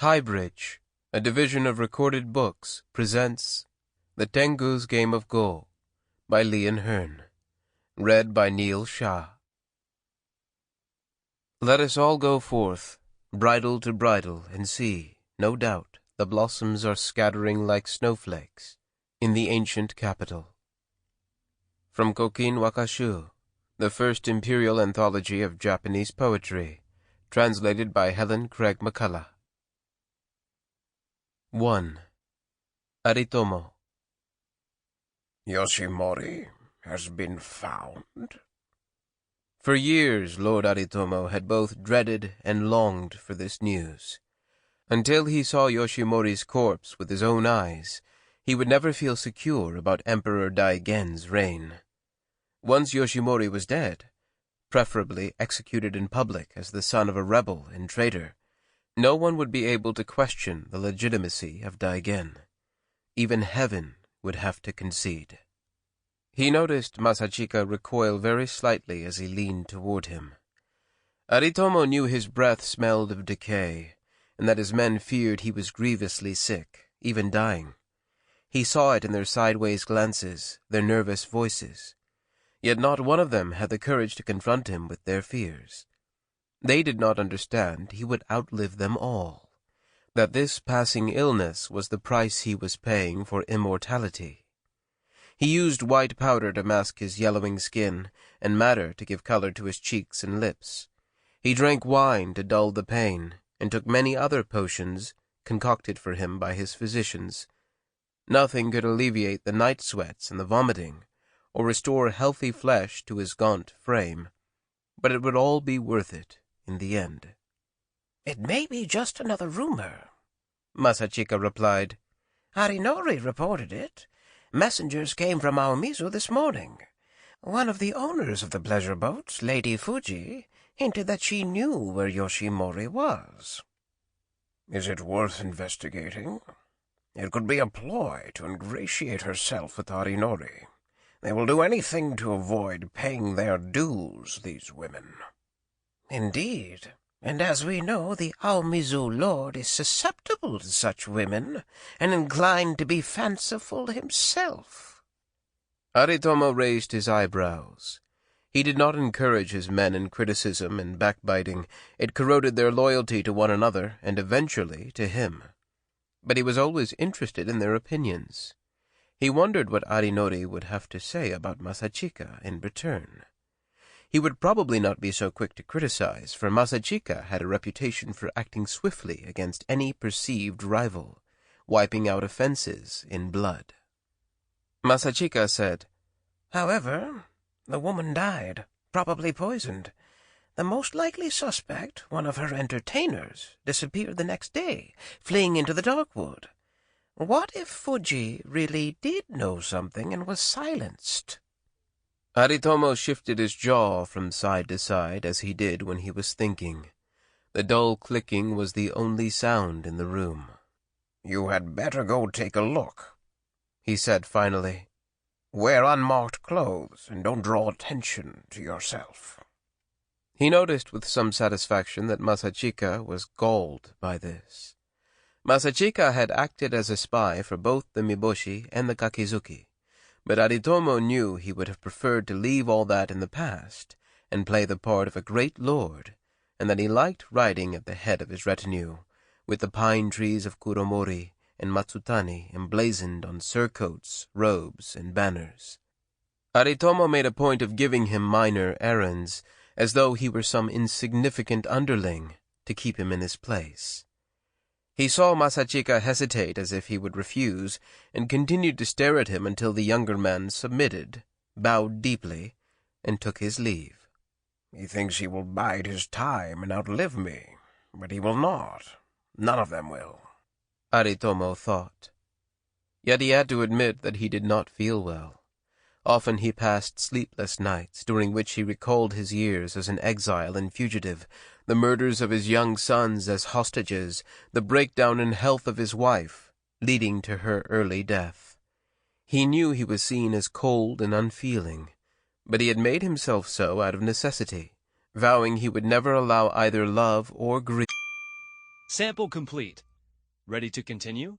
HighBridge, a division of Recorded Books, presents The Tengu's Game of Go by Lian Hearn, read by Shah. Let us all go forth, bridle to bridle, and see, no doubt, the blossoms are scattering like snowflakes in the ancient capital. From Kokin Wakashu, the first imperial anthology of Japanese poetry, translated by Helen Craig McCullough. 1. Aritomo. Yoshimori has been found. For years Lord Aritomo had both dreaded and longed for this news. Until he saw Yoshimori's corpse with his own eyes, he would never feel secure about Emperor Daigen's reign. Once Yoshimori was dead, preferably executed in public as the son of a rebel and traitor, no one would be able to question the legitimacy of Daigen. Even heaven would have to concede. He noticed Masachika recoil very slightly as he leaned toward him. Aritomo knew his breath smelled of decay, and that his men feared he was grievously sick, even dying. He saw it in their sideways glances, their nervous voices. Yet not one of them had the courage to confront him with their fears. They did not understand he would outlive them all, that this passing illness was the price he was paying for immortality. He used white powder to mask his yellowing skin, and madder to give color to his cheeks and lips. He drank wine to dull the pain, and took many other potions concocted for him by his physicians. Nothing could alleviate the night sweats and the vomiting, or restore healthy flesh to his gaunt frame, but it would all be worth it in the end. "It may be just another rumor," Masachika replied. "Harinori reported it. Messengers came from Aomizu this morning. One of the owners of the pleasure boat, Lady Fuji, hinted that she knew where Yoshimori was." Is it worth investigating? It could be a ploy to ingratiate herself with Harinori. They will do anything to avoid paying their dues, these women. "Indeed, and as we know, the Aomizu lord is susceptible to such women, and inclined to be fanciful himself." Aritomo raised his eyebrows. He did not encourage his men in criticism and backbiting. It corroded their loyalty to one another, and eventually to him. But he was always interested in their opinions. He wondered what Harinori would have to say about Masachika in return. He would probably not be so quick to criticize, for Masachika had a reputation for acting swiftly against any perceived rival, wiping out offenses in blood. Masachika said, "However, the woman died, probably poisoned. The most likely suspect, one of her entertainers, disappeared the next day, fleeing into the Darkwood. What if Fuji really did know something and was silenced?" Aritomo shifted his jaw from side to side as he did when he was thinking. The dull clicking was the only sound in the room. "You had better go take a look," he said finally. "Wear unmarked clothes and don't draw attention to yourself." He noticed with some satisfaction that Masachika was galled by this. Masachika had acted as a spy for both the Miboshi and the Kakizuki, but Aritomo knew he would have preferred to leave all that in the past and play the part of a great lord, and that he liked riding at the head of his retinue, with the pine trees of Kuromori and Matsutani emblazoned on surcoats, robes, and banners. Aritomo made a point of giving him minor errands, as though he were some insignificant underling, to keep him in his place. He saw Masachika hesitate as if he would refuse, and continued to stare at him until the younger man submitted, bowed deeply, and took his leave. "He thinks he will bide his time and outlive me, but he will not. None of them will," Aritomo thought. Yet he had to admit that he did not feel well. Often he passed sleepless nights, during which he recalled his years as an exile and fugitive, the murders of his young sons as hostages, the breakdown in health of his wife, leading to her early death. He knew he was seen as cold and unfeeling, but he had made himself so out of necessity, vowing he would never allow either love or grief. Sample complete. Ready to continue?